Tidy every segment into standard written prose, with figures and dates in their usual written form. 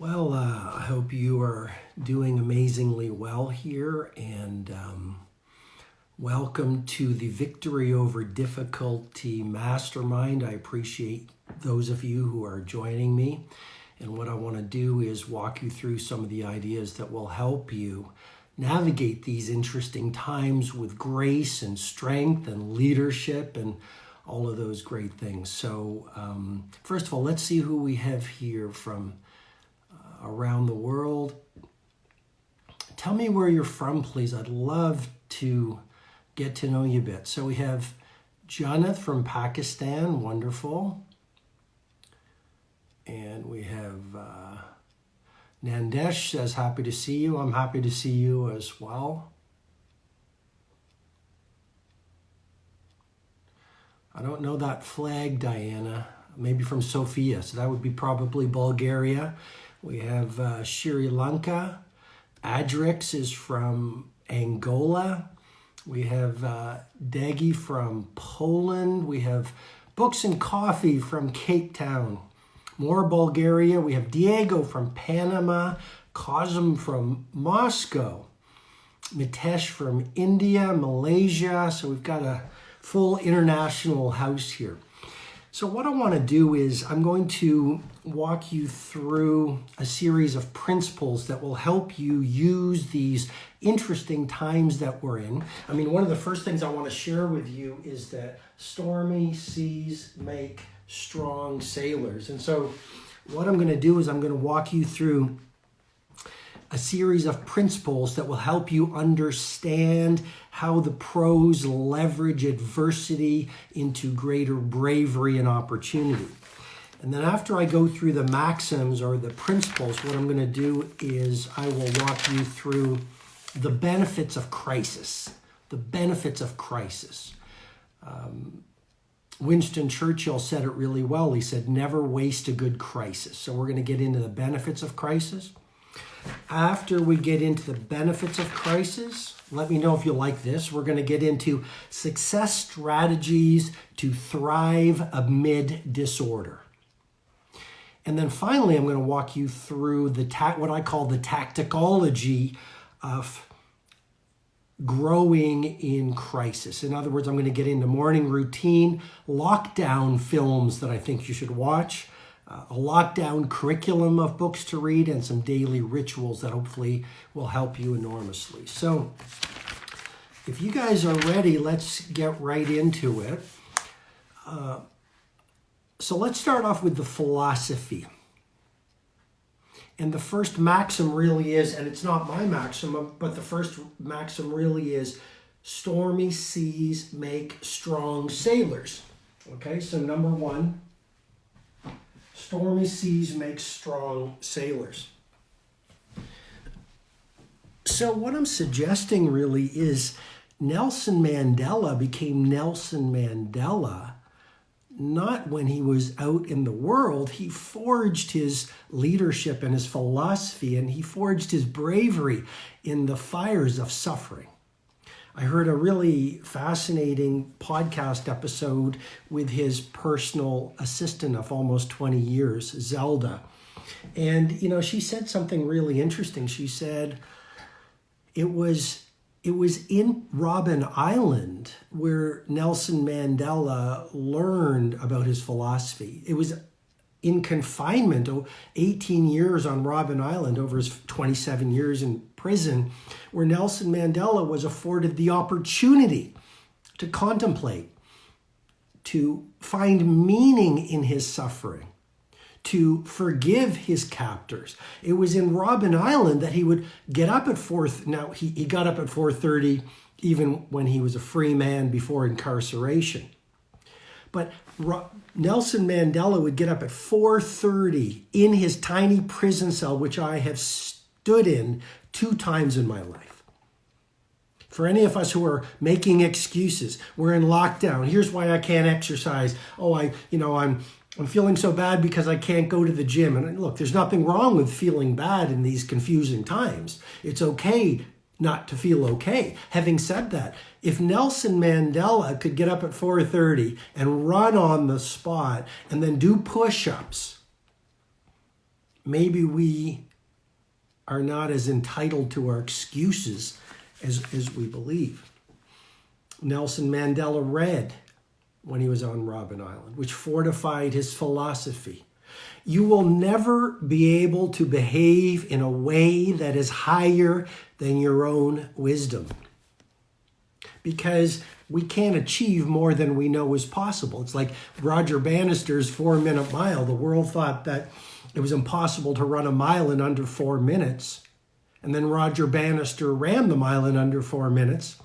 I hope you are doing amazingly well here, and welcome to the Victory Over Difficulty Mastermind. I appreciate those of you who are joining me, and what I want to do is walk you through some of the ideas that will help you navigate these interesting times with grace and strength and leadership and all of those great things. So first of all, let's see who we have here from around the world. Tell me where you're from, please. I'd love to get to know you a bit. So we have Janath from Pakistan, wonderful. And we have Nandesh says, happy to see you. I'm happy to see you as well. I don't know that flag, Diana. Maybe from Sofia, so that would be probably Bulgaria. We have Sri Lanka. Adrix is from Angola. We have Dagi from Poland. We have Books and Coffee from Cape Town. More Bulgaria. We have Diego from Panama. Cosm from Moscow. Mitesh from India, Malaysia. So we've got a full international house here. So what I want to do is I'm going to walk you through a series of principles that will help you use these interesting times that we're in. I mean, one of the first things I want to share with you is that stormy seas make strong sailors. And so what I'm going to do is I'm going to walk you through a series of principles that will help you understand how the pros leverage adversity into greater bravery and opportunity. And then after I go through the maxims or the principles, what I'm going to do is I will walk you through the benefits of crisis. The benefits of crisis. Winston Churchill said it really well. He said, never waste a good crisis. So we're going to get into the benefits of crisis. After we get into the benefits of crisis, let me know if you like this. We're going to get into success strategies to thrive amid disorder. And then finally, I'm going to walk you through what I call the tacticology of growing in crisis. In other words, I'm going to get into morning routine, lockdown films that I think you should watch, a lockdown curriculum of books to read, and some daily rituals that hopefully will help you enormously. So if you guys are ready, let's get right into it. So let's start off with the philosophy. And the first maxim really is, and it's not my maxim, but the first maxim really is, stormy seas make strong sailors. Okay, so number one, stormy seas make strong sailors. So what I'm suggesting really is Nelson Mandela became Nelson Mandela not when he was out in the world. He forged his leadership and his philosophy, and he forged his bravery in the fires of suffering. I heard a really fascinating podcast episode with his personal assistant of almost 20 years, Zelda. And, she said something really interesting. She said it was in Robben Island where Nelson Mandela learned about his philosophy. It was in confinement, 18 years on Robben Island over his 27 years in prison, where Nelson Mandela was afforded the opportunity to contemplate, to find meaning in his suffering, to forgive his captors. It was in Robben Island that he would get up at 4. Now, he got up at 4:30 even when he was a free man before incarceration. But Nelson Mandela would get up at 4:30 in his tiny prison cell, which I have stood in 2 times in my life. For any of us who are making excuses, we're in lockdown. Here's why I can't exercise. I'm feeling so bad because I can't go to the gym. And look, there's nothing wrong with feeling bad in these confusing times. It's okay not to feel okay. Having said that, if Nelson Mandela could get up at 4:30 and run on the spot and then do push-ups maybe we are not as entitled to our excuses as we believe. Nelson Mandela read when he was on Robben Island, which fortified his philosophy. You will never be able to behave in a way that is higher than your own wisdom, because we can't achieve more than we know is possible. It's like Roger Bannister's 4-minute mile. The world thought that it was impossible to run a mile in under 4 minutes. And then Roger Bannister ran the mile in under 4 minutes.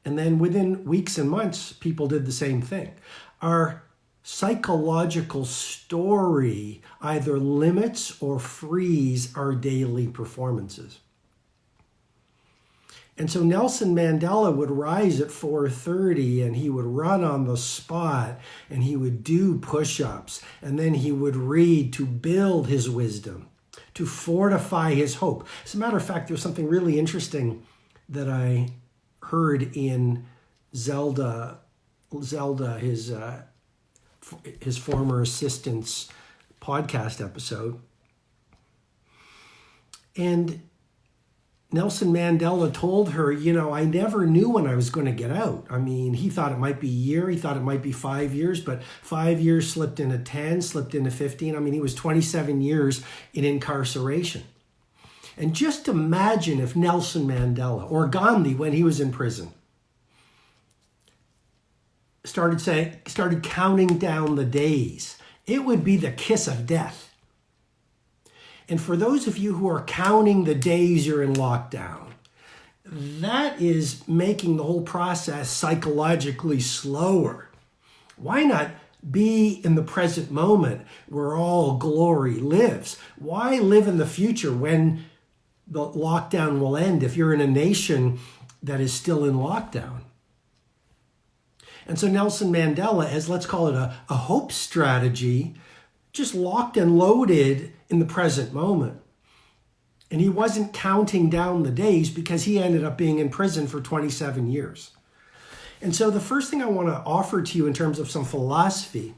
And then within weeks and months, people did the same thing. Our psychological story either limits or frees our daily performances. And so Nelson Mandela would rise at 4:30 and he would run on the spot and he would do push-ups and then he would read to build his wisdom, to fortify his hope. As a matter of fact, there's something really interesting that I heard in Zelda, his former assistant's podcast episode. And Nelson Mandela told her, I never knew when I was going to get out. I mean, he thought it might be a year, he thought it might be 5 years, but 5 years slipped into 10, slipped into 15. I mean, he was 27 years in incarceration. And just imagine if Nelson Mandela or Gandhi, when he was in prison, started counting down the days. It would be the kiss of death. And for those of you who are counting the days you're in lockdown, that is making the whole process psychologically slower. Why not be in the present moment where all glory lives? Why live in the future when the lockdown will end if you're in a nation that is still in lockdown? And so Nelson Mandela, as let's call it a hope strategy, just locked and loaded in the present moment. And he wasn't counting down the days because he ended up being in prison for 27 years. And so the first thing I want to offer to you in terms of some philosophy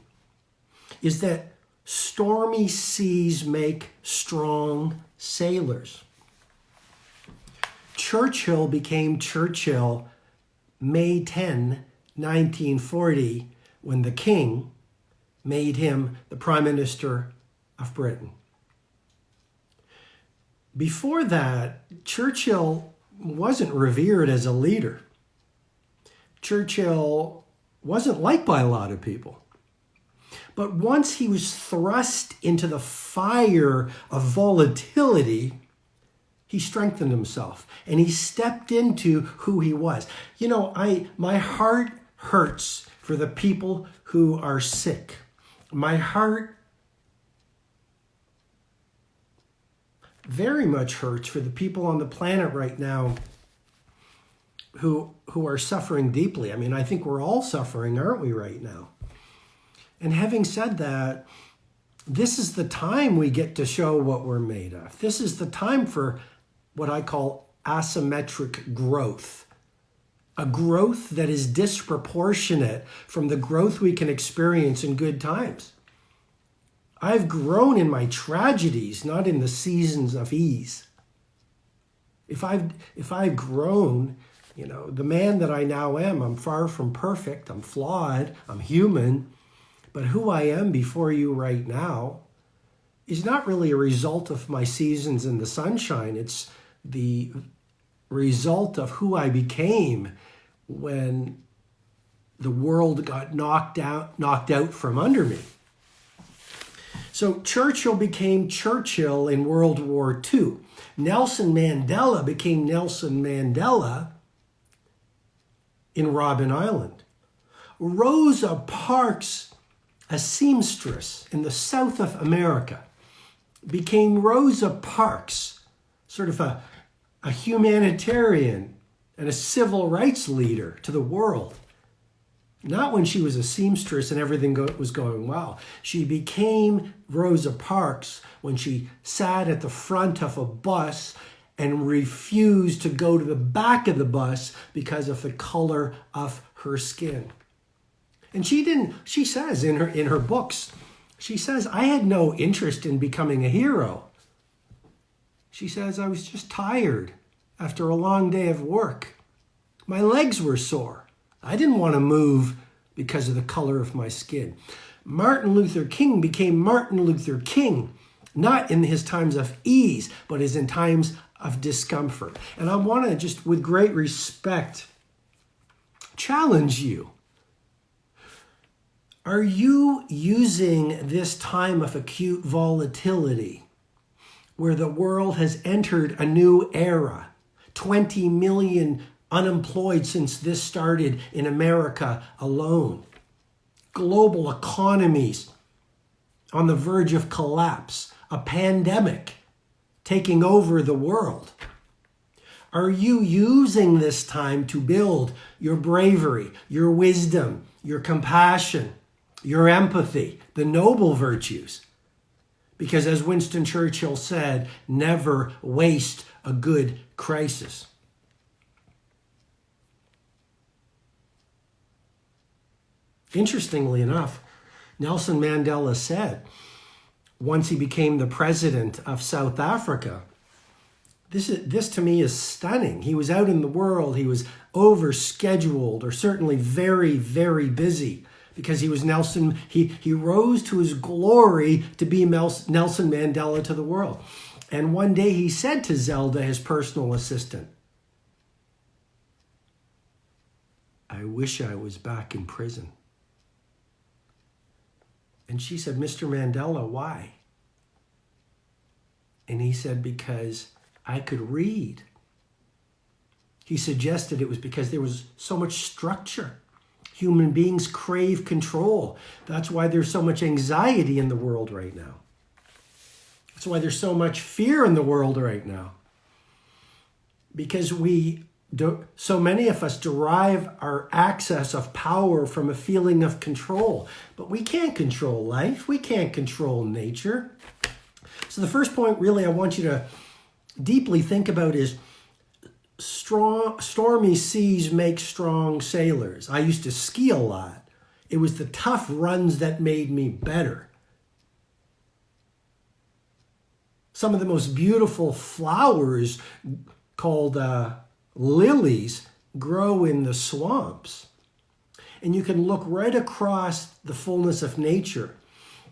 is that stormy seas make strong sailors. Churchill became Churchill May 10, 1940, when the King made him the Prime Minister of Britain. Before that, Churchill wasn't revered as a leader. Churchill wasn't liked by a lot of people. But once he was thrust into the fire of volatility, he strengthened himself and he stepped into who he was. My heart hurts for the people who are sick. My heart very much hurts for the people on the planet right now who are suffering deeply. I mean, I think we're all suffering, aren't we, right now? And having said that, this is the time we get to show what we're made of. This is the time for what I call asymmetric growth. A growth that is disproportionate from the growth we can experience in good times. I've grown in my tragedies, not in the seasons of ease. If I've grown, the man that I now am, I'm far from perfect, I'm flawed, I'm human, but who I am before you right now is not really a result of my seasons in the sunshine. It's the result of who I became when the world got knocked out from under me. So Churchill became Churchill in World War II. Nelson Mandela became Nelson Mandela in Robben Island. Rosa Parks, a seamstress in the south of America, became Rosa Parks, sort of a humanitarian and a civil rights leader to the world. Not when she was a seamstress and everything was going well. She became Rosa Parks when she sat at the front of a bus and refused to go to the back of the bus because of the color of her skin. And she says in her books, She says, I had no interest in becoming a hero. She says, I was just tired after a long day of work. My legs were sore. I didn't want to move because of the color of my skin. Martin Luther King became Martin Luther King, not in his times of ease, but as in times of discomfort. And I want to just, with great respect, challenge you. Are you using this time of acute volatility where the world has entered a new era, 20 million unemployed since this started in America alone, global economies on the verge of collapse, a pandemic taking over the world? Are you using this time to build your bravery, your wisdom, your compassion, your empathy, the noble virtues? Because as Winston Churchill said, never waste a good crisis. Interestingly enough, Nelson Mandela said, once he became the president of South Africa, this to me is stunning. He was out in the world, he was overscheduled, or certainly very, very busy, because he was Nelson. He rose to his glory to be Nelson Mandela to the world. And one day he said to Zelda, his personal assistant, I wish I was back in prison. And she said, Mr. Mandela, why? And he said, because I could read. He suggested it was because there was so much structure. Human beings crave control. That's why there's so much anxiety in the world right now. That's why there's so much fear in the world right now. Because so many of us derive our access of power from a feeling of control. But we can't control life. We can't control nature. So the first point really I want you to deeply think about is stormy seas make strong sailors. I used to ski a lot. It was the tough runs that made me better. Some of the most beautiful flowers called lilies grow in the swamps. And you can look right across the fullness of nature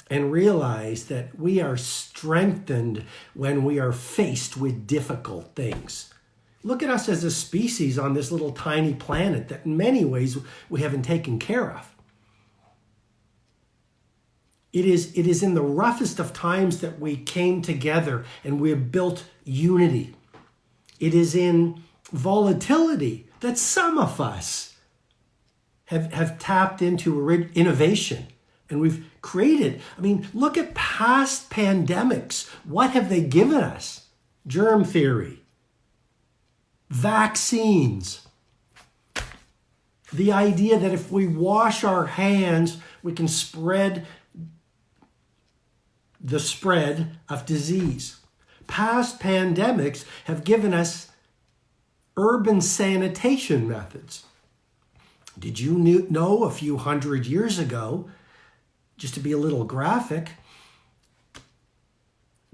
and realize that we are strengthened when we are faced with difficult things. Look at us as a species on this little tiny planet that in many ways we haven't taken care of. It is in the roughest of times that we came together and we have built unity. It is in volatility that some of us have tapped into innovation. And we've created, look at past pandemics. What have they given us? Germ theory, vaccines, the idea that if we wash our hands, we can spread the spread of disease. Past pandemics have given us urban sanitation methods. Did you know a few hundred years ago, just to be a little graphic,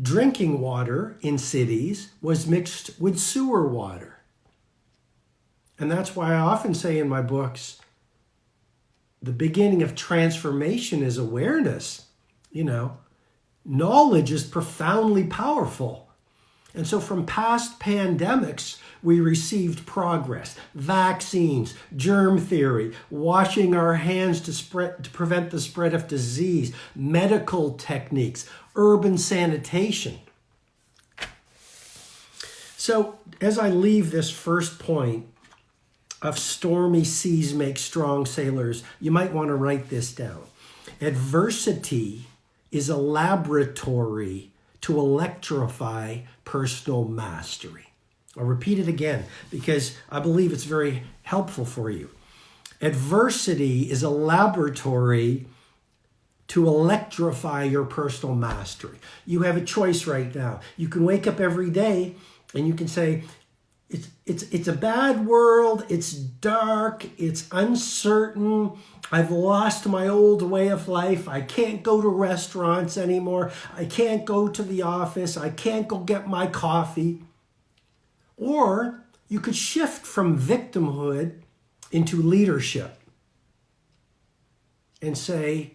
drinking water in cities was mixed with sewer water? And that's why I often say in my books, the beginning of transformation is awareness. Knowledge is profoundly powerful. And so from past pandemics, we received progress, vaccines, germ theory, washing our hands to prevent the spread of disease, medical techniques, urban sanitation. So as I leave this first point of stormy seas make strong sailors, you might want to write this down. Adversity is a laboratory to electrify personal mastery. I'll repeat it again because I believe it's very helpful for you. Adversity is a laboratory to electrify your personal mastery. You have a choice right now. You can wake up every day and you can say, It's a bad world. It's dark. It's uncertain. I've lost my old way of life. I can't go to restaurants anymore. I can't go to the office. I can't go get my coffee. Or you could shift from victimhood into leadership and say,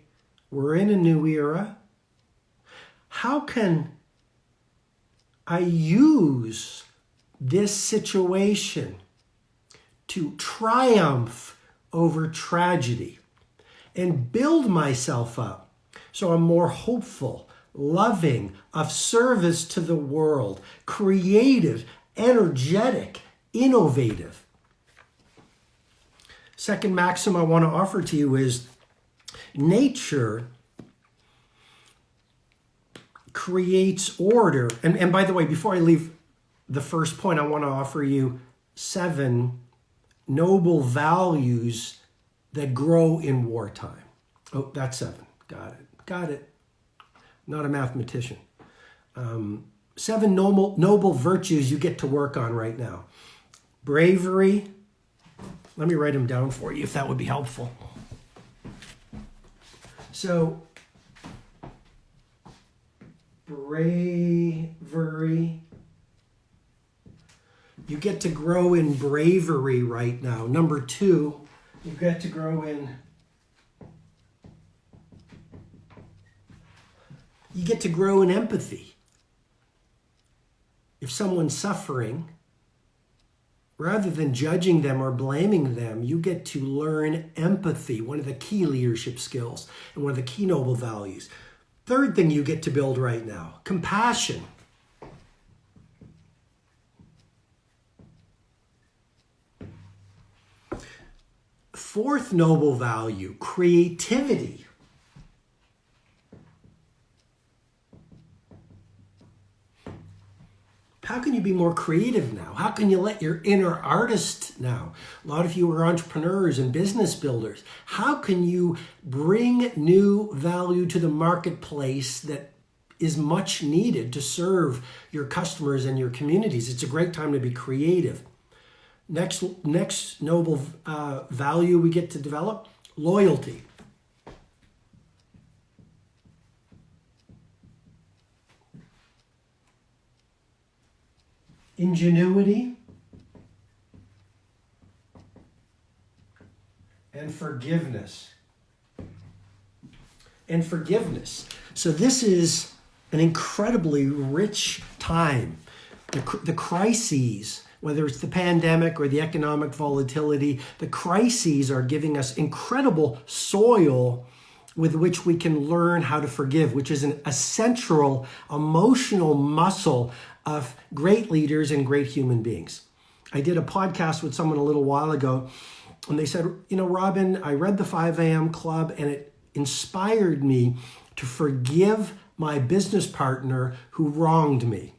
we're in a new era. How can I use this situation to triumph over tragedy and build myself up so I'm more hopeful, loving, of service to the world, creative, energetic, innovative? Second maxim I want to offer to you is nature creates order. And by the way, before I leave the first point, I want to offer you 7 noble values that grow in wartime. Oh, that's 7. Got it. Not a mathematician. 7 noble virtues you get to work on right now. Bravery. Let me write them down for you if that would be helpful. So, bravery. You get to grow in bravery right now. Number 2, you get to grow in... You get to grow in empathy. If someone's suffering, rather than judging them or blaming them, you get to learn empathy, one of the key leadership skills and one of the key noble values. Third thing you get to build right now, compassion. Fourth noble value, creativity. How can you be more creative now? How can you let your inner artist now? A lot of you are entrepreneurs and business builders. How can you bring new value to the marketplace that is much needed to serve your customers and your communities? It's a great time to be creative. Next noble value we get to develop, loyalty. Ingenuity and forgiveness. So this is an incredibly rich time. The crises, whether it's the pandemic or the economic volatility, the crises are giving us incredible soil with which we can learn how to forgive, which is a central emotional muscle of great leaders and great human beings. I did a podcast with someone a little while ago, and they said, Robin, I read the 5 a.m. Club, and it inspired me to forgive my business partner who wronged me.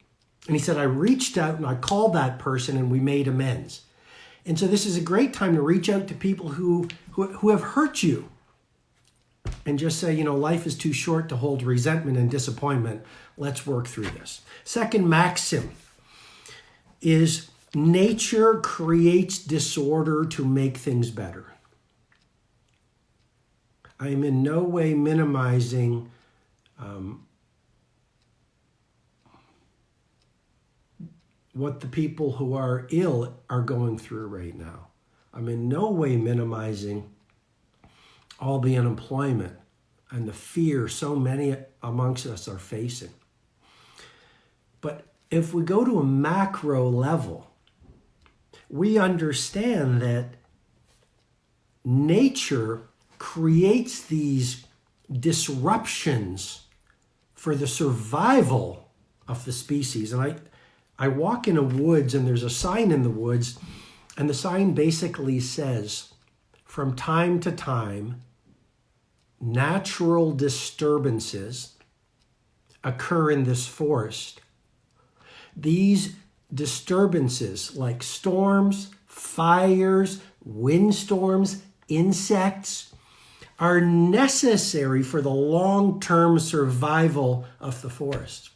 And he said, I reached out and I called that person and we made amends. And so this is a great time to reach out to people who have hurt you and just say, life is too short to hold resentment and disappointment. Let's work through this. Second maxim is nature creates disorder to make things better. I am in no way minimizing what the people who are ill are going through right now. I'm in no way minimizing all the unemployment and the fear so many amongst us are facing. But if we go to a macro level, we understand that nature creates these disruptions for the survival of the species. And I walk in a woods and there's a sign in the woods, and the sign basically says, from time to time, natural disturbances occur in this forest. These disturbances, like storms, fires, windstorms, insects, are necessary for the long-term survival of the forest.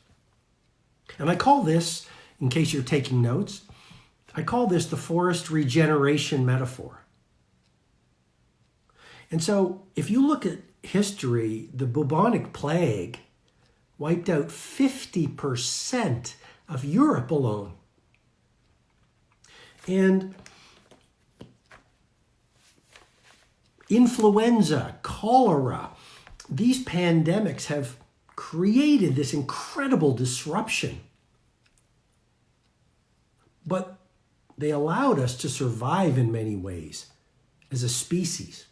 And I call this, in case you're taking notes, I call this the forest regeneration metaphor. And so if you look at history, the bubonic plague wiped out 50% of Europe alone. And influenza, cholera, these pandemics have created this incredible disruption. But they allowed us to survive in many ways as a species.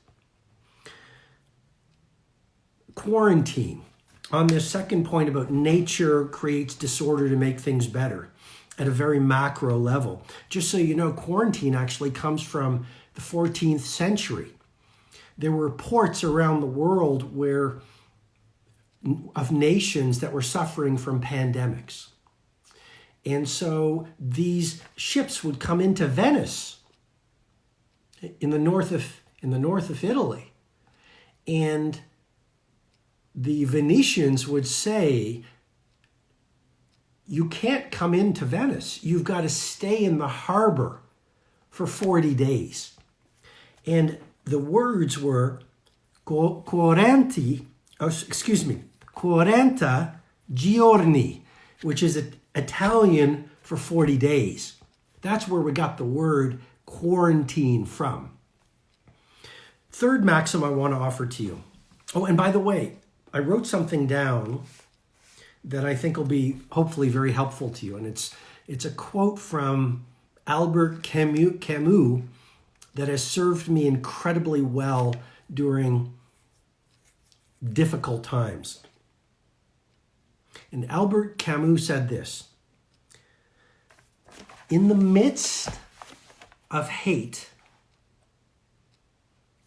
Quarantine. On this second point about nature creates disorder to make things better at a very macro level. Just so you know, quarantine actually comes from the 14th century. There were ports around the world of nations that were suffering from pandemics. And so these ships would come into Venice in the north of Italy. And the Venetians would say, you can't come into Venice. You've got to stay in the harbor for 40 days. And the words were quaranta giorni, which is Italian for 40 days. That's where we got the word quarantine from. Third maxim I want to offer to you. Oh, and by the way, I wrote something down that I think will be hopefully very helpful to you. And it's a quote from Albert Camus that has served me incredibly well during difficult times. And Albert Camus said this: in the midst of hate,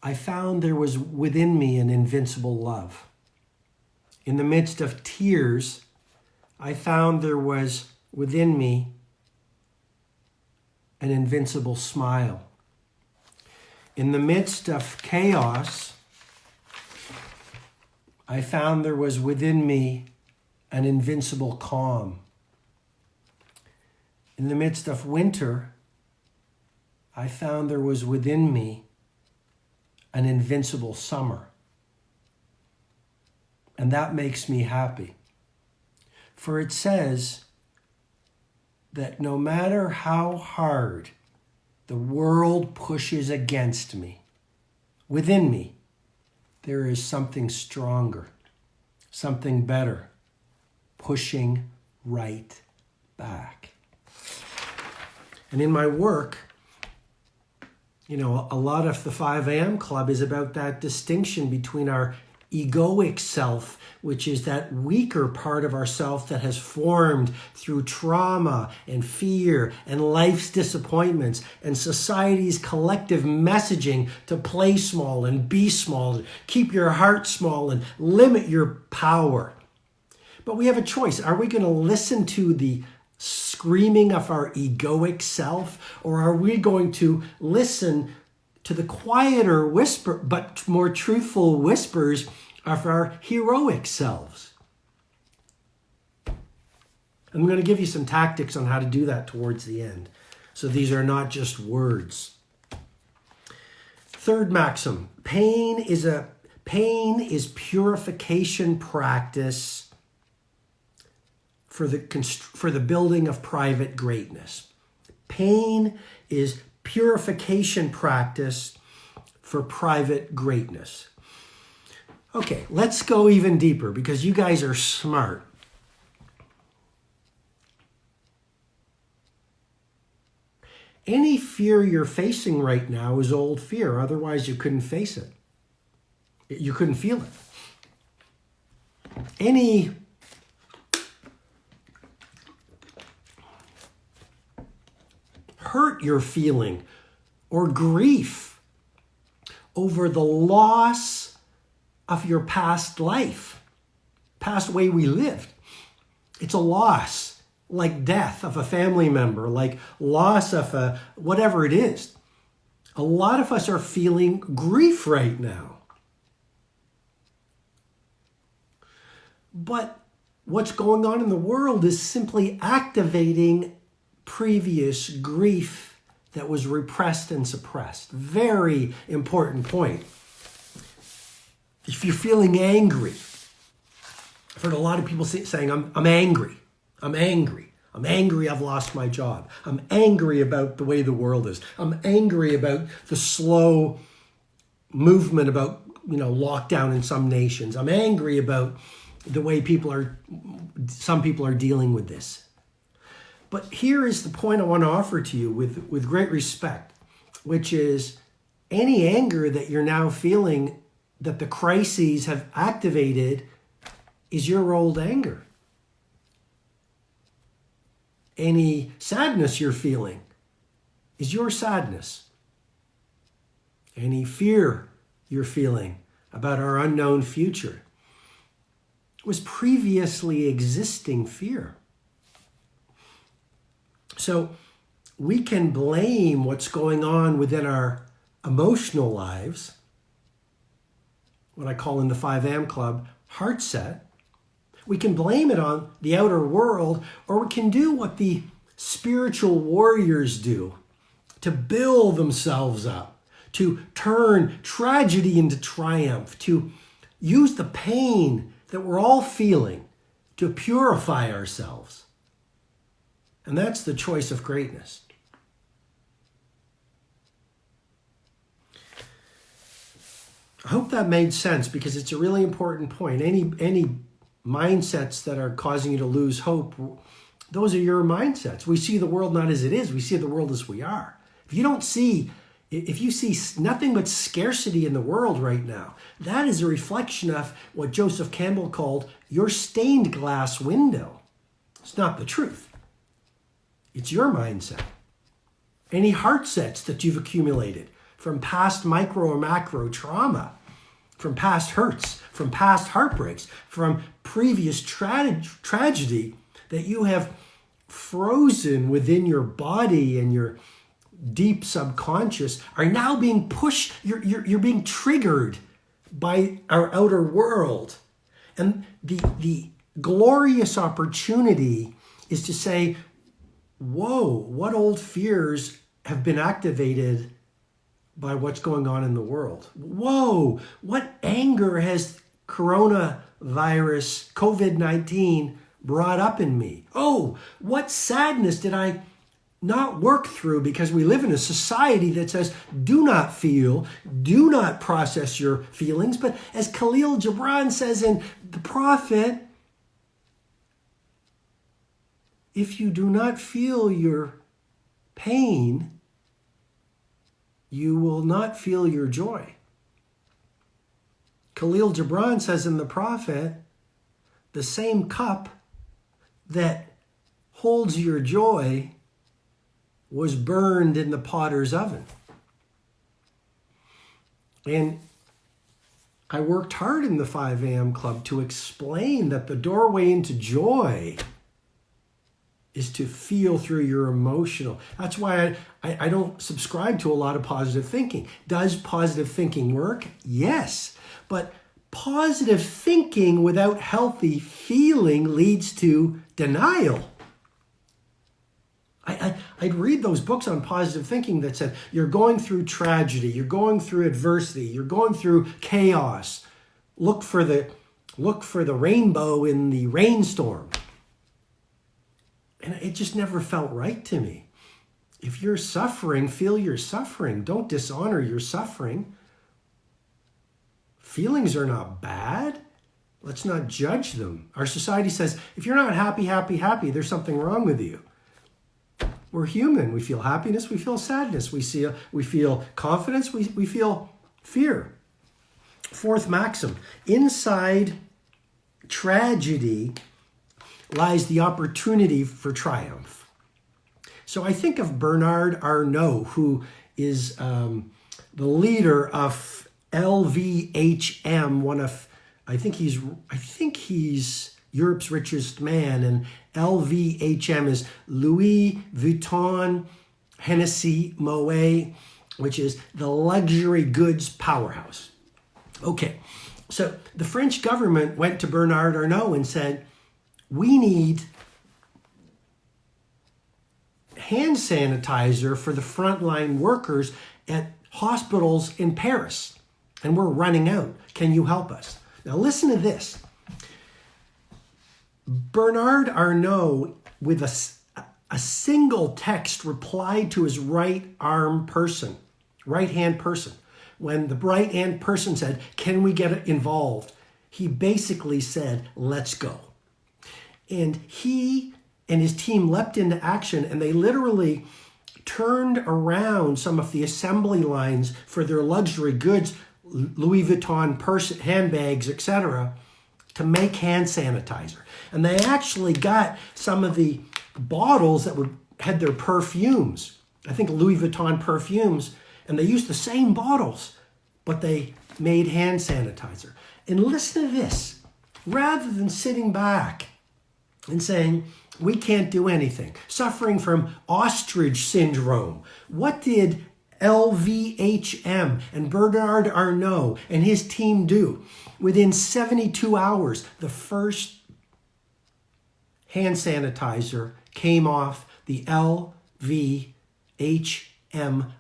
I found there was within me an invincible love. In the midst of tears, I found there was within me an invincible smile. In the midst of chaos, I found there was within me an invincible calm. In the midst of winter, I found there was within me an invincible summer. And that makes me happy. For it says that no matter how hard the world pushes against me, within me, there is something stronger, something better, pushing right back. And in my work, a lot of the 5 a.m. Club is about that distinction between our egoic self, which is that weaker part of ourself that has formed through trauma and fear and life's disappointments and society's collective messaging to play small and be small, and keep your heart small and limit your power. But we have a choice. Are we going to listen to the screaming of our egoic self, or are we going to listen to the quieter whisper, but more truthful whispers of our heroic selves? I'm going to give you some tactics on how to do that towards the end. So these are not just words. Third maxim: pain is purification practice for the building of private greatness. Pain is purification practice for private greatness. Okay, let's go even deeper because you guys are smart. Any fear you're facing right now is old fear. Otherwise, you couldn't face it. You couldn't feel it. Any hurt you're feeling or grief over the loss of your past life, past way we lived. It's a loss, like death of a family member, like loss of whatever it is. A lot of us are feeling grief right now. But what's going on in the world is simply activating previous grief that was repressed and suppressed. Very important point. If you're feeling angry, I've heard a lot of people saying, I'm angry. I'm angry. I'm angry I've lost my job. I'm angry about the way the world is. I'm angry about the slow movement about, lockdown in some nations. I'm angry about the way some people are dealing with this. But here is the point I want to offer to you with great respect, which is any anger that you're now feeling that the crises have activated is your old anger. Any sadness you're feeling is your sadness. Any fear you're feeling about our unknown future was previously existing fear. So we can blame what's going on within our emotional lives, what I call in the 5am Club, heart set. We can blame it on the outer world, or we can do what the spiritual warriors do to build themselves up, to turn tragedy into triumph, to use the pain that we're all feeling to purify ourselves. And that's the choice of greatness. I hope that made sense, because it's a really important point. Any mindsets that are causing you to lose hope, those are your mindsets. We see the world not as it is, we see the world as we are. If you see nothing but scarcity in the world right now, that is a reflection of what Joseph Campbell called your stained glass window. It's not the truth. It's your mindset. Any heart sets that you've accumulated from past micro or macro trauma, from past hurts, from past heartbreaks, from previous tragedy that you have frozen within your body and your deep subconscious are now being pushed. You're being triggered by our outer world. And the glorious opportunity is to say, whoa, what old fears have been activated by what's going on in the world? Whoa, what anger has coronavirus, COVID-19 brought up in me? Oh, what sadness did I not work through, because we live in a society that says, do not feel, do not process your feelings. But as Khalil Gibran says in The Prophet, if you do not feel your pain, you will not feel your joy. Khalil Gibran says in The Prophet, the same cup that holds your joy was burned in the potter's oven. And I worked hard in the 5am Club to explain that the doorway into joy is to feel through your emotional. That's why I don't subscribe to a lot of positive thinking. Does positive thinking work? Yes. But positive thinking without healthy feeling leads to denial. I'd read those books on positive thinking that said, you're going through tragedy, you're going through adversity, you're going through chaos. Look for the rainbow in the rainstorm. And it just never felt right to me. If you're suffering, feel your suffering. Don't dishonor your suffering. Feelings are not bad. Let's not judge them. Our society says, if you're not happy, there's something wrong with you. We're human. We feel happiness. We feel sadness. We feel confidence. We feel fear. Fourth maxim, inside tragedy lies the opportunity for triumph. So I think of Bernard Arnault, who is the leader of LVHM, I think he's Europe's richest man, and LVHM is Louis Vuitton Hennessy Moet, which is the luxury goods powerhouse. Okay, so the French government went to Bernard Arnault and said, we need hand sanitizer for the frontline workers at hospitals in Paris. And we're running out. Can you help us? Now listen to this. Bernard Arnault, with a single text, replied to his right-hand person. When the right-hand person said, can we get involved? He basically said, let's go. And he and his team leapt into action, and they literally turned around some of the assembly lines for their luxury goods, Louis Vuitton handbags, etc., to make hand sanitizer. And they actually got some of the bottles that had their perfumes, I think Louis Vuitton perfumes, and they used the same bottles, but they made hand sanitizer. And listen to this. Rather than sitting back and saying, we can't do anything, suffering from ostrich syndrome, what did LVHM and Bernard Arnault and his team do? Within 72 hours, the first hand sanitizer came off the LVHM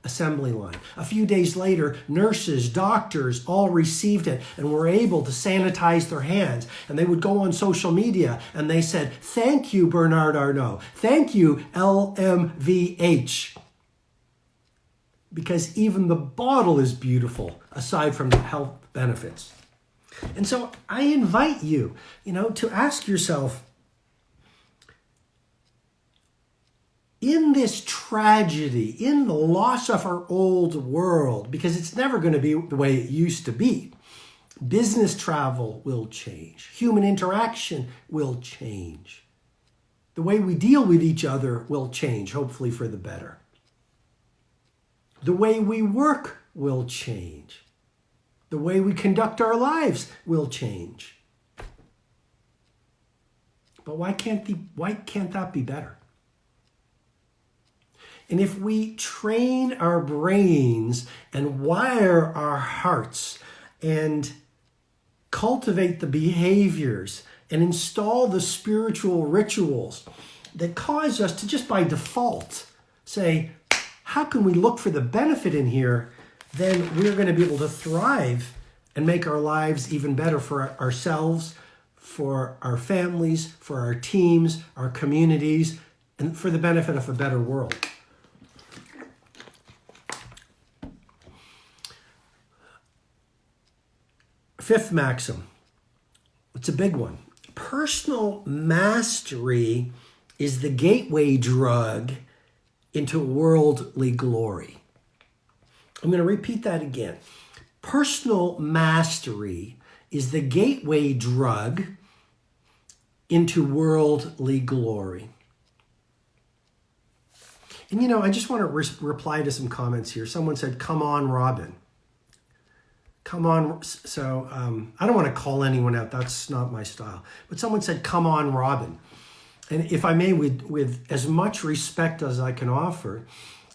assembly line. A few days later, nurses, doctors all received it and were able to sanitize their hands. And they would go on social media and they said, thank you, Bernard Arnault. Thank you, LMVH. Because even the bottle is beautiful, aside from the health benefits. And so I invite you, to ask yourself, in this tragedy, in the loss of our old world, because it's never going to be the way it used to be, business travel will change. Human interaction will change. The way we deal with each other will change, hopefully for the better. The way we work will change. The way we conduct our lives will change. But why can't that be better? And if we train our brains and wire our hearts and cultivate the behaviors and install the spiritual rituals that cause us to just by default say, how can we look for the benefit in here? Then we're going to be able to thrive and make our lives even better for ourselves, for our families, for our teams, our communities, and for the benefit of a better world. Fifth maxim. It's a big one. Personal mastery is the gateway drug into worldly glory. I'm going to repeat that again. Personal mastery is the gateway drug into worldly glory. And I just want to reply to some comments here. Someone said, come on, Robin. Come on. So I don't want to call anyone out. That's not my style. But someone said, come on, Robin. And if I may, with as much respect as I can offer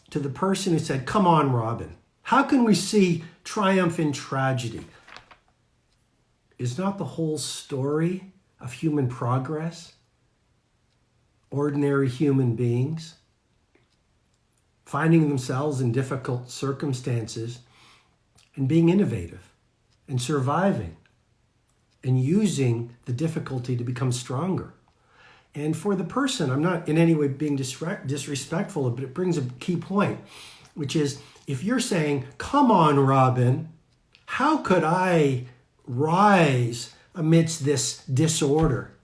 to the person who said, come on, Robin, how can we see triumph in tragedy? Is not the whole story of human progress, ordinary human beings, finding themselves in difficult circumstances and being innovative and surviving and using the difficulty to become stronger? And for the person, I'm not in any way being disrespectful, but it brings a key point, which is if you're saying, come on, Robin, how could I rise amidst this disorder?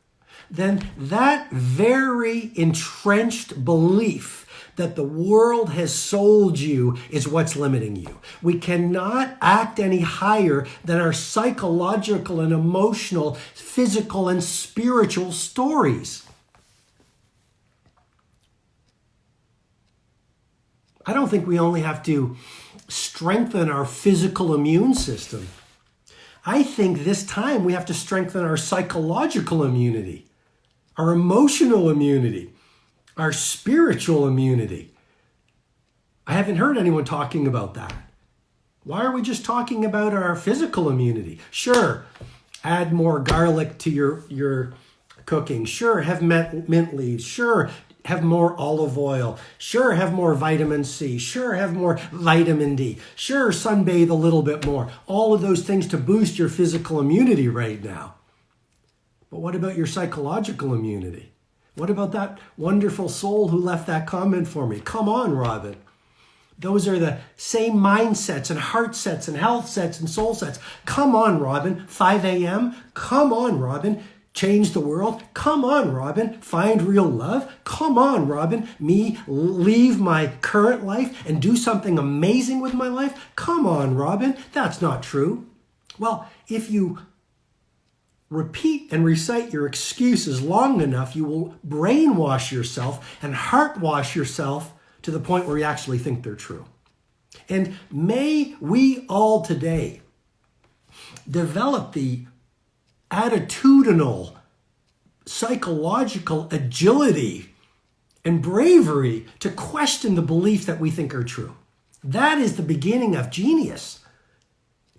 Then that very entrenched belief that the world has sold you is what's limiting you. We cannot act any higher than our psychological and emotional, physical and spiritual stories. I don't think we only have to strengthen our physical immune system. I think this time we have to strengthen our psychological immunity, our emotional immunity, our spiritual immunity. I haven't heard anyone talking about that. Why are we just talking about our physical immunity? Sure, add more garlic to your cooking. Sure, have mint leaves. Sure, have more olive oil. Sure, have more vitamin C. Sure, have more vitamin D. Sure, sunbathe a little bit more. All of those things to boost your physical immunity right now. But what about your psychological immunity? What about that wonderful soul who left that comment for me? Come on, Robin. Those are the same mindsets and heart sets and health sets and soul sets. Come on, Robin. 5 a.m. Come on, Robin. Change the world. Come on, Robin. Find real love. Come on, Robin. Me leave my current life and do something amazing with my life. Come on, Robin. That's not true. Well, if you repeat and recite your excuses long enough, you will brainwash yourself and heartwash yourself to the point where you actually think they're true. And may we all today develop the attitudinal, psychological agility and bravery to question the beliefs that we think are true. That is the beginning of genius.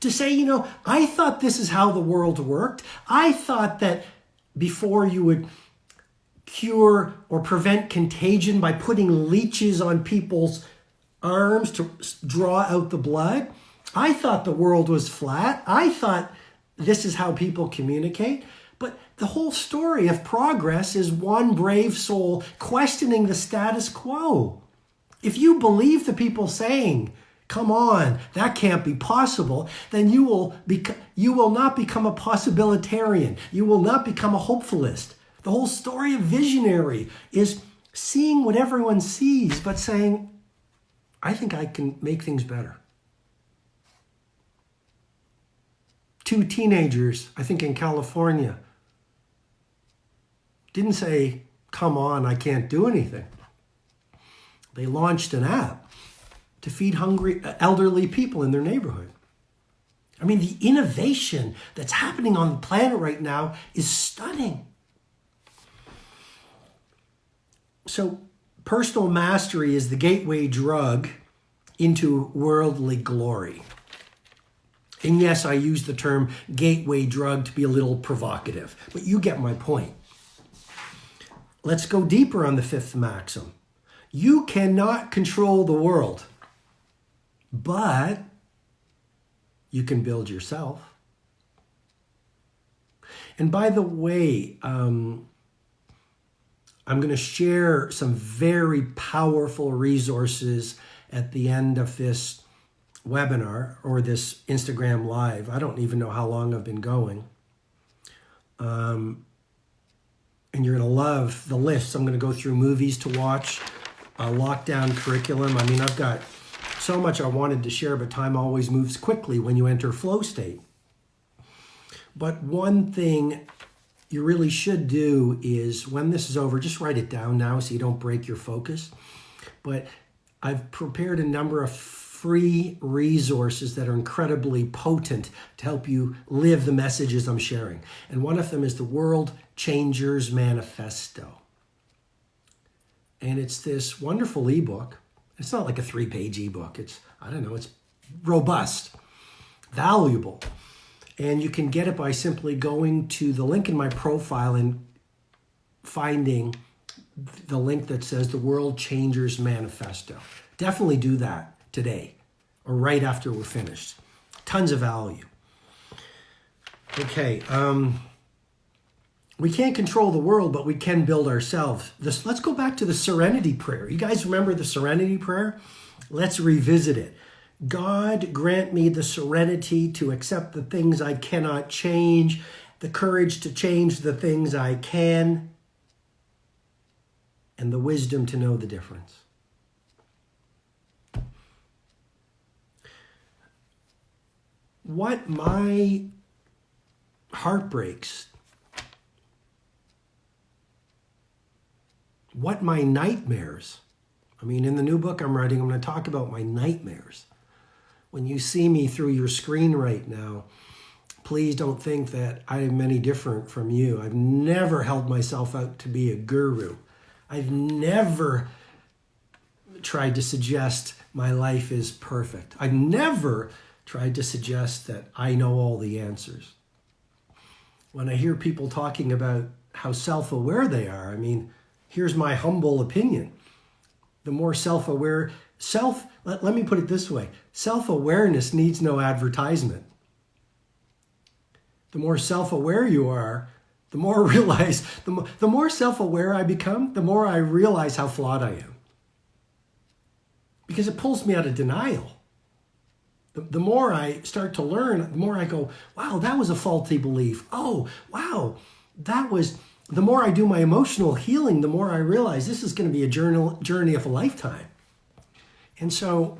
To say, you know, I thought this is how the world worked. I thought that before you would cure or prevent contagion by putting leeches on people's arms to draw out the blood. I thought the world was flat. I thought this is how people communicate. But the whole story of progress is one brave soul questioning the status quo. If you believe the people saying, come on, that can't be possible, then you will not become a possibilitarian. You will not become a hopefulist. The whole story of visionary is seeing what everyone sees, but saying, I think I can make things better. 2 teenagers, I think in California, didn't say, come on, I can't do anything. They launched an app to feed hungry elderly people in their neighborhood. I mean, the innovation that's happening on the planet right now is stunning. So personal mastery is the gateway drug into worldly glory. And yes, I use the term gateway drug to be a little provocative, but you get my point. Let's go deeper on the 5th maxim. You cannot control the world, but you can build yourself. And by the way, I'm going to share some very powerful resources at the end of this webinar or this Instagram live. I don't even know how long I've been going. And you're going to love the list. I'm going to go through movies to watch, lockdown curriculum. I mean, I've got so much I wanted to share, but time always moves quickly when you enter flow state. But one thing you really should do is, when this is over, just write it down now so you don't break your focus. But I've prepared a number of free resources that are incredibly potent to help you live the messages I'm sharing. And one of them is the World Changers Manifesto. And it's this wonderful ebook. It's not like a 3-page ebook. It's robust, valuable. And you can get it by simply going to the link in my profile and finding the link that says the World Changers Manifesto. Definitely do that today or right after we're finished. Tons of value. Okay, we can't control the world, but we can build ourselves. Let's go back to the serenity prayer. You guys remember the serenity prayer? Let's revisit it. God, grant me the serenity to accept the things I cannot change, the courage to change the things I can, and the wisdom to know the difference. What my heart breaks, what my nightmares, I mean, in the new book I'm writing, I'm going to talk about my nightmares. When you see me through your screen right now, please don't think that I am any different from you. I've never held myself out to be a guru. I've never tried to suggest my life is perfect. I've never tried to suggest that I know all the answers. When I hear people talking about how self-aware they are, I mean, here's my humble opinion. The more self-aware, let me put it this way. Self-awareness needs no advertisement. The more self-aware you are, the more self-aware I become, the more I realize how flawed I am. Because it pulls me out of denial. The more I start to learn, the more I go, wow, that was a faulty belief. Oh, wow, the more I do my emotional healing, the more I realize this is going to be a journey of a lifetime. And so,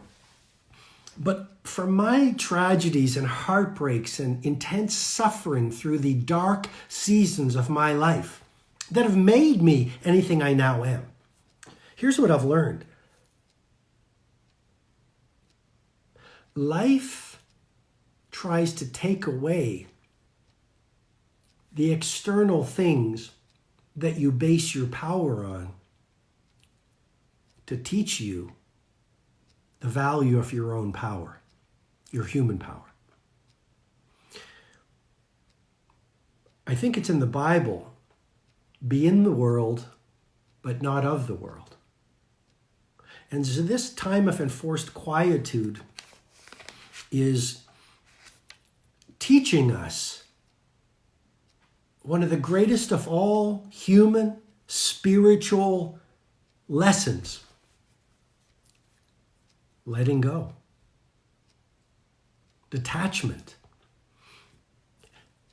but from my tragedies and heartbreaks and intense suffering through the dark seasons of my life that have made me anything I now am, here's what I've learned. Life tries to take away the external things that you base your power on to teach you the value of your own power, your human power. I think it's in the Bible, be in the world, but not of the world. And so this time of enforced quietude is teaching us one of the greatest of all human spiritual lessons: letting go, detachment.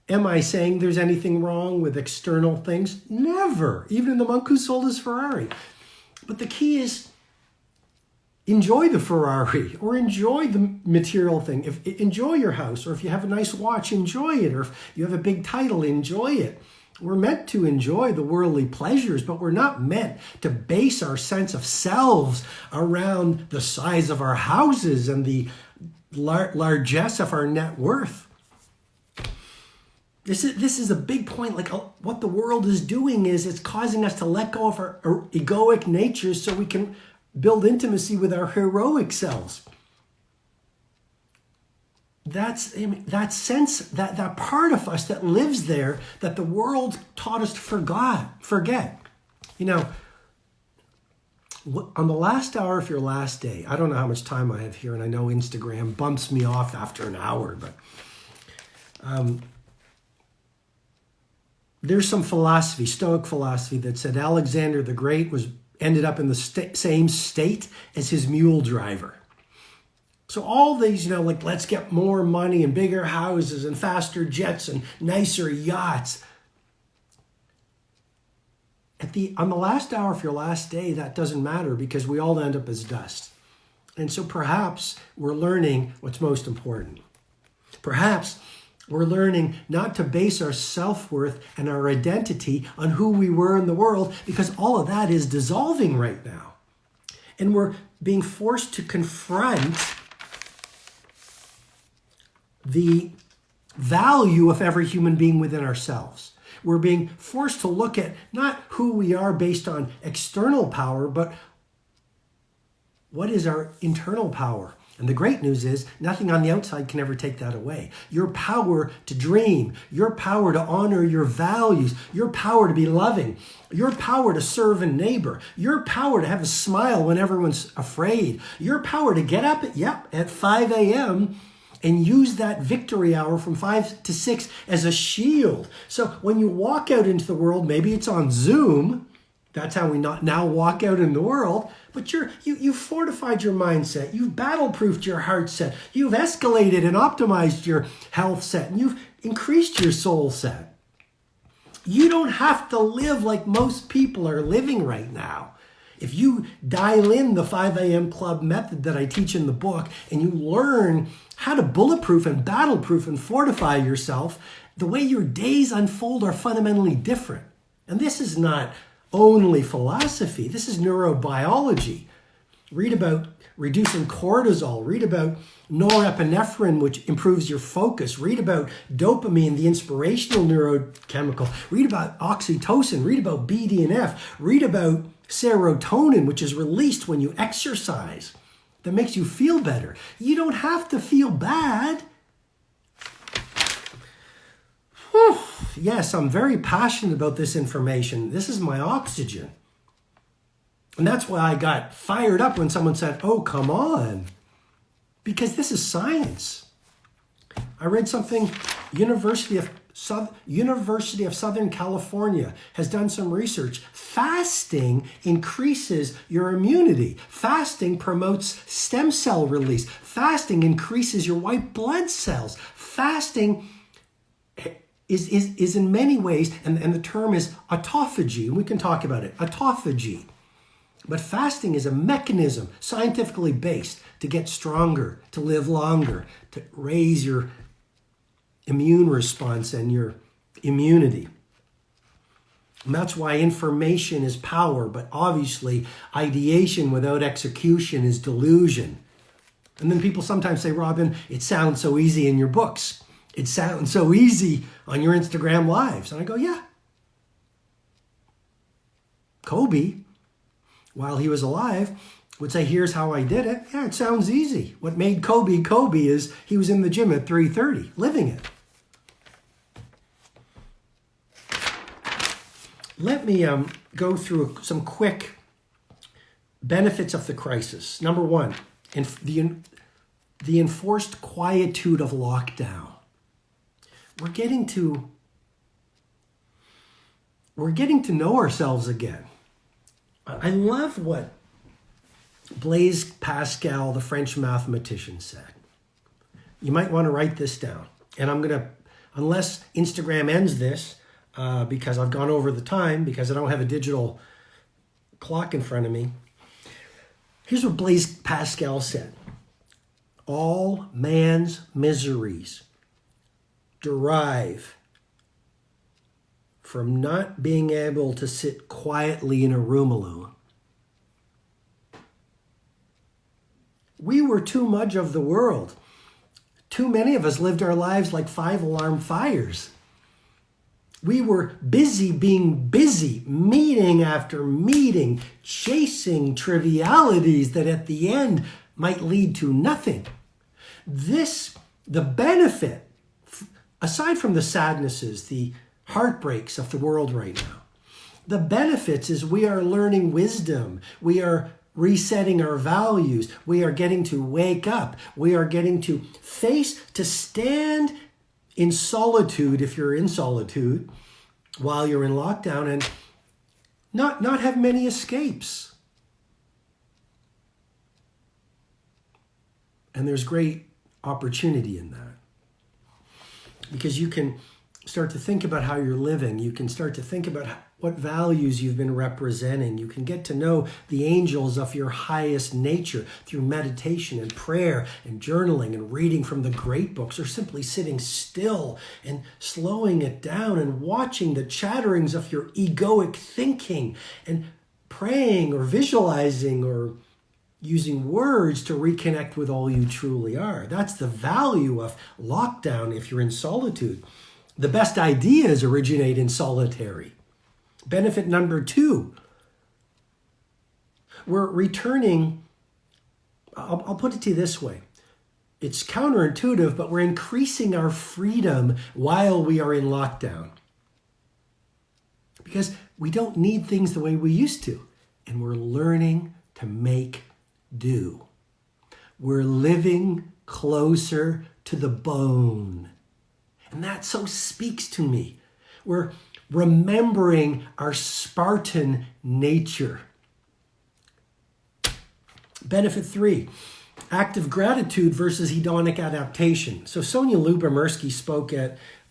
Am I saying there's anything wrong with external things? Never. Even in the monk who sold his Ferrari. But the key is enjoy the Ferrari or enjoy the material thing. Enjoy your house, or if you have a nice watch, enjoy it. Or if you have a big title, enjoy it. We're meant to enjoy the worldly pleasures, but we're not meant to base our sense of selves around the size of our houses and the largesse of our net worth. This is a big point. Like what the world is doing is it's causing us to let go of our egoic natures so we can build intimacy with our heroic selves. That sense, that part of us that lives there, that the world taught us to forget. You know, on the last hour of your last day, I don't know how much time I have here, and I know Instagram bumps me off after an hour, but there's some philosophy, Stoic philosophy, that said Alexander the Great ended up in the same state as his mule driver. So all these, like let's get more money and bigger houses and faster jets and nicer yachts. On the last hour of your last day, that doesn't matter because we all end up as dust. And so perhaps we're learning what's most important. Perhaps we're learning not to base our self-worth and our identity on who we were in the world, because all of that is dissolving right now. And we're being forced to confront the value of every human being within ourselves. We're being forced to look at not who we are based on external power, but what is our internal power. And the great news is nothing on the outside can ever take that away. Your power to dream, your power to honor your values, your power to be loving, your power to serve a neighbor, your power to have a smile when everyone's afraid, your power to get up at 5 a.m. and use that victory hour from 5 to 6 as a shield. So when you walk out into the world, maybe it's on Zoom, that's how we now walk out in the world. But you've fortified your mindset. You've battle-proofed your heart set. You've escalated and optimized your health set. And you've increased your soul set. You don't have to live like most people are living right now. If you dial in the 5 a.m. club method that I teach in the book, and you learn how to bulletproof and battle-proof and fortify yourself, the way your days unfold are fundamentally different. And this is not only philosophy. This is neurobiology. Read about reducing cortisol. Read about norepinephrine, which improves your focus. Read about dopamine, the inspirational neurochemical. Read about oxytocin. Read about BDNF. Read about serotonin, which is released when you exercise, that makes you feel better. You don't have to feel bad. Whew. Yes, I'm very passionate about this information. This is my oxygen. And that's why I got fired up when someone said, oh, come on, because this is science. I read something, University of Southern California has done some research. Fasting increases your immunity. Fasting promotes stem cell release. Fasting increases your white blood cells. Fasting is in many ways, and the term is autophagy, and we can talk about it, autophagy. But fasting is a mechanism, scientifically based, to get stronger, to live longer, to raise your immune response and your immunity. And that's why information is power, but obviously ideation without execution is delusion. And then people sometimes say, Robin, it sounds so easy in your books. It sounds so easy on your Instagram lives. And I go, yeah. Kobe, while he was alive, would say, here's how I did it. Yeah, it sounds easy. What made Kobe Kobe is he was in the gym at 3:30, living it. Let me go through some quick benefits of the crisis. Number one, the enforced quietude of lockdown. We're getting to know ourselves again. I love what Blaise Pascal, the French mathematician, said. You might want to write this down. And I'm going to, unless Instagram ends this, because I've gone over the time, because I don't have a digital clock in front of me. Here's what Blaise Pascal said. All man's miseries derive from not being able to sit quietly in a room alone. We were too much of the world. Too many of us lived our lives like 5-alarm fires. We were busy being busy, meeting after meeting, chasing trivialities that at the end might lead to nothing. The benefit, aside from the sadnesses, the heartbreaks of the world right now, the benefits is we are learning wisdom. We are resetting our values. We are getting to wake up. We are getting to stand in solitude, if you're in solitude, while you're in lockdown, and not have many escapes. And there's great opportunity in that. Because you can start to think about how you're living. You can start to think about what values you've been representing. You can get to know the angels of your highest nature through meditation and prayer and journaling and reading from the great books, or simply sitting still and slowing it down and watching the chatterings of your egoic thinking and praying or visualizing or using words to reconnect with all you truly are. That's the value of lockdown if you're in solitude. The best ideas originate in solitary. Benefit number 2, we're returning, I'll put it to you this way. It's counterintuitive, but we're increasing our freedom while we are in lockdown. Because we don't need things the way we used to. And we're learning to make do. We're living closer to the bone. And that so speaks to me. We're remembering our Spartan nature. Benefit 3, active gratitude versus hedonic adaptation. So Sonia Lyubomirsky spoke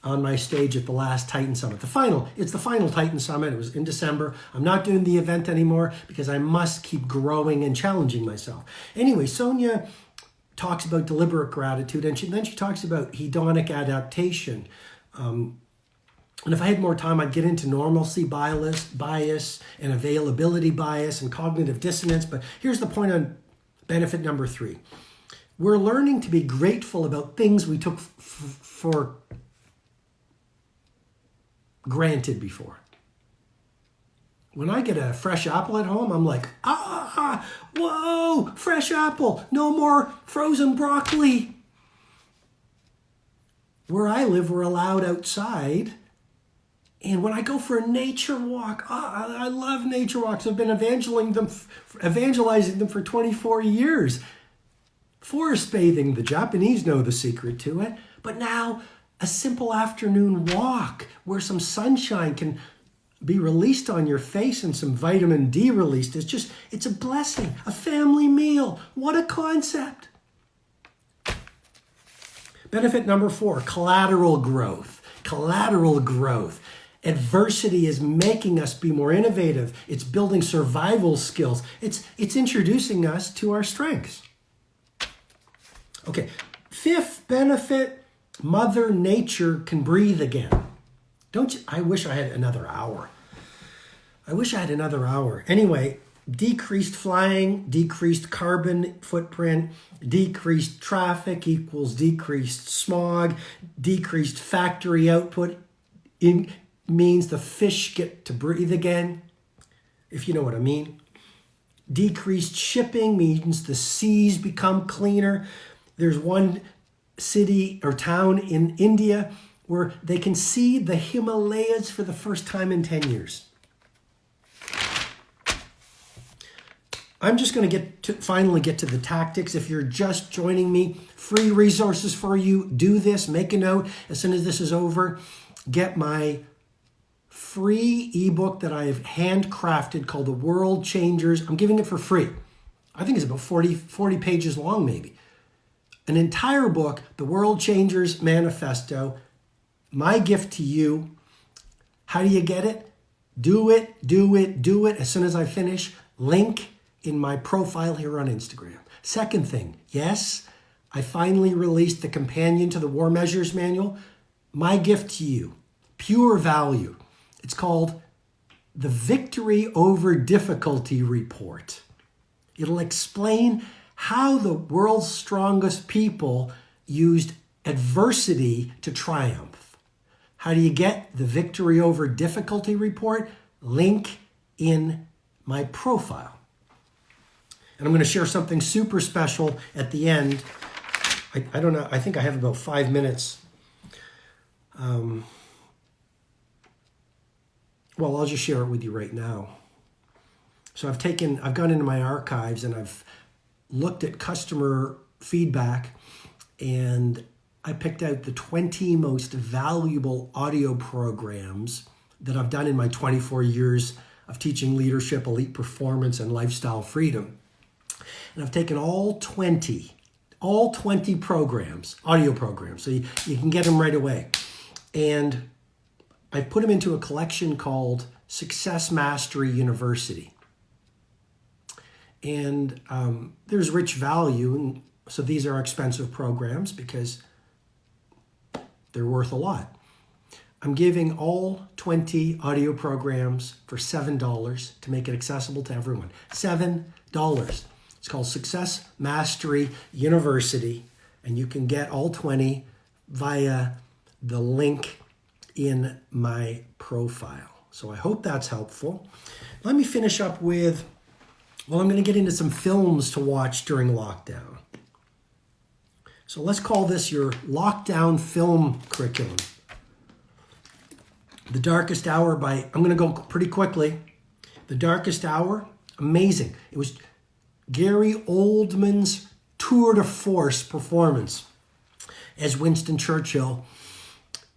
on my stage at the last Titan Summit. It's the final Titan Summit. It was in December. I'm not doing the event anymore because I must keep growing and challenging myself. Anyway, Sonia talks about deliberate gratitude, and then she talks about hedonic adaptation. And if I had more time, I'd get into normalcy bias and availability bias and cognitive dissonance. But here's the point on benefit number 3. We're learning to be grateful about things we took for granted before. When I get a fresh apple at home, I'm like, whoa, fresh apple, no more frozen broccoli. Where I live, we're allowed outside And when I go for a nature walk, I love nature walks. I've been evangelizing them for 24 years. Forest bathing, the Japanese know the secret to it. But now a simple afternoon walk where some sunshine can be released on your face and some vitamin D released. It's a blessing. A family meal. What a concept. Benefit number 4, collateral growth. Collateral growth. Adversity is making us be more innovative. It's building survival skills. It's introducing us to our strengths. Okay, 5th benefit, Mother Nature can breathe again. Don't you? I wish I had another hour. Anyway, decreased flying, decreased carbon footprint, decreased traffic equals decreased smog, decreased factory output means the fish get to breathe again, if you know what I mean. Decreased shipping means the seas become cleaner. There's one city or town in India where they can see the Himalayas for the first time in 10 years. I'm just going to finally get to the tactics. If you're just joining me, free resources for you. Do this, make a note. As soon as this is over, get my free ebook that I have handcrafted called The World Changers. I'm giving it for free. I think it's about 40 pages long, maybe. An entire book, The World Changers Manifesto. My gift to you. How do you get it? Do it. As soon as I finish, link in my profile here on Instagram. Second thing, yes, I finally released the companion to the War Measures Manual. My gift to you, pure value. It's called the Victory Over Difficulty Report. It'll explain how the world's strongest people used adversity to triumph. How do you get the Victory Over Difficulty Report? Link in my profile. And I'm going to share something super special at the end. I don't know, I think I have about 5 minutes. Well, I'll just share it with you right now. So I've gone into my archives and I've looked at customer feedback, and I picked out the 20 most valuable audio programs that I've done in my 24 years of teaching leadership, elite performance, and lifestyle freedom. And I've taken all 20 programs, audio programs, so you can get them right away. And I put them into a collection called Success Mastery University. And there's rich value. And so these are expensive programs because they're worth a lot. I'm giving all 20 audio programs for $7 to make it accessible to everyone. $7. It's called Success Mastery University, and you can get all 20 via the link in my profile. So I hope that's helpful. Let me finish up with, I'm going to get into some films to watch during lockdown. So let's call this your lockdown film curriculum. The Darkest Hour I'm going to go pretty quickly. The Darkest Hour, amazing. It was Gary Oldman's tour de force performance as Winston Churchill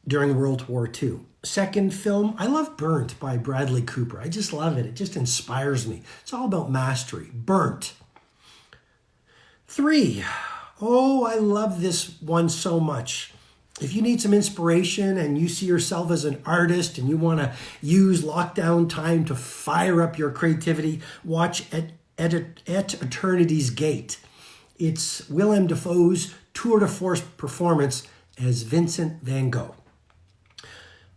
during World War II. Second film, I love Burnt by Bradley Cooper. I just love it. It just inspires me. It's all about mastery. Burnt. 3, I love this one so much. If you need some inspiration and you see yourself as an artist and you want to use lockdown time to fire up your creativity, watch At Eternity's Gate. It's Willem Dafoe's tour de force performance as Vincent van Gogh.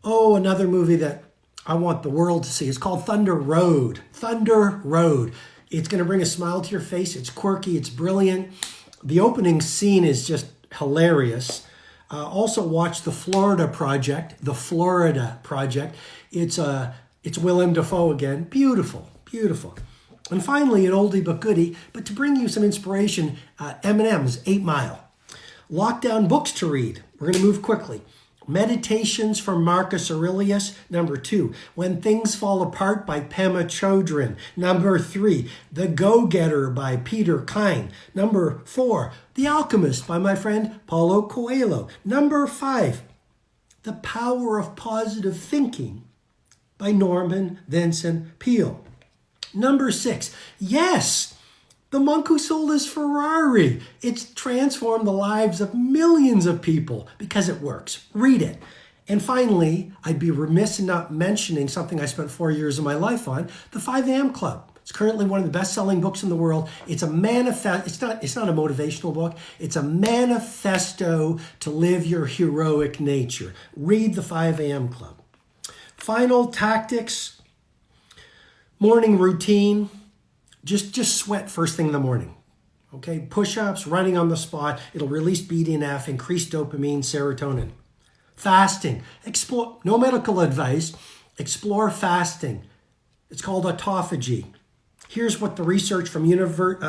Another movie that I want the world to see is called Thunder Road. Thunder Road. It's going to bring a smile to your face. It's quirky. It's brilliant. The opening scene is just hilarious. Also watch The Florida Project. The Florida Project. It's Willem Dafoe again. Beautiful. Beautiful. And finally, an oldie but goodie, but to bring you some inspiration, Eminem's 8 Mile. Lockdown books to read. We're going to move quickly. Meditations from Marcus Aurelius. Number 2, When Things Fall Apart by Pema Chodron. Number 3, The Go-Getter by Peter Kine. Number 4, The Alchemist by my friend Paulo Coelho. Number 5, The Power of Positive Thinking by Norman Vincent Peale. Number 6, yes, The Monk Who Sold His Ferrari. It's transformed the lives of millions of people because it works. Read it. And finally, I'd be remiss in not mentioning something I spent 4 years of my life on, the 5 a.m. Club. It's currently one of the best-selling books in the world. It's a it's not a motivational book. It's a manifesto to live your heroic nature. Read the 5 a.m. Club. Final tactics, morning routine. Just sweat first thing in the morning. Okay, push-ups, running on the spot. It'll release BDNF, increase dopamine, serotonin. Fasting. Explore. No medical advice. Explore fasting. It's called autophagy. Here's what the research from University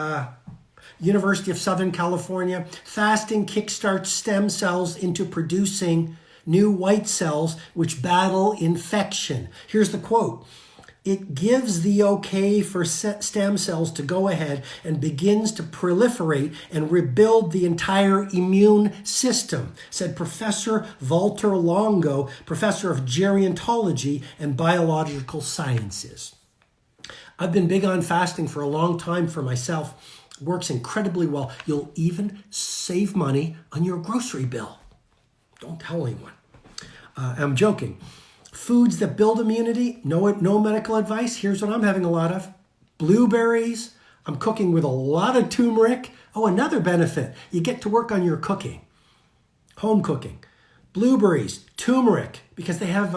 of Southern California. Fasting kickstarts stem cells into producing new white cells which battle infection. Here's the quote. It gives the okay for stem cells to go ahead and begins to proliferate and rebuild the entire immune system, said Professor Walter Longo, professor of gerontology and biological sciences. I've been big on fasting for a long time for myself. It works incredibly well. You'll even save money on your grocery bill. Don't tell anyone. I'm joking. Foods that build immunity, no medical advice. Here's what I'm having a lot of. Blueberries. I'm cooking with a lot of turmeric. Oh, another benefit. You get to work on your cooking. Home cooking. Blueberries, turmeric, because they have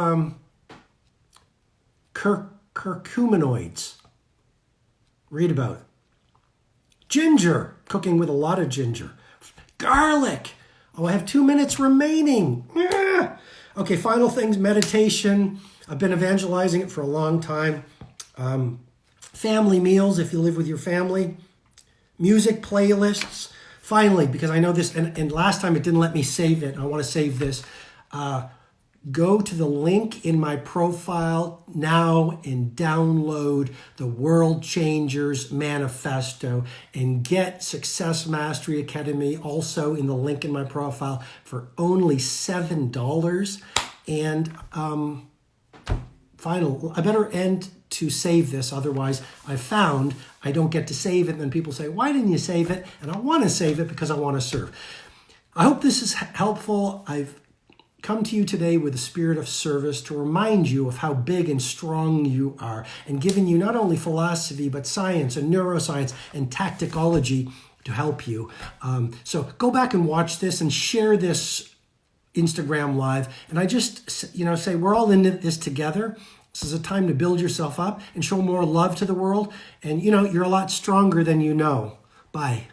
curcuminoids. Read about it. Ginger. Cooking with a lot of ginger. Garlic. Oh, I have 2 minutes remaining. Yeah. Okay, final things, meditation. I've been evangelizing it for a long time. Family meals, if you live with your family. Music playlists. Finally, because I know this, and last time it didn't let me save it. I want to save this. Go to the link in my profile now and download the World Changers Manifesto and get Success Mastery Academy also in the link in my profile for only $7. And I better end to save this, otherwise I found I don't get to save it, and then people say, why didn't you save it? And I want to save it because I want to serve. I hope this is helpful. I've come to you today with a spirit of service to remind you of how big and strong you are, and giving you not only philosophy, but science and neuroscience and tacticology to help you. So go back and watch this and share this Instagram live. And I just, say we're all in this together. This is a time to build yourself up and show more love to the world. And, you're a lot stronger than you know. Bye.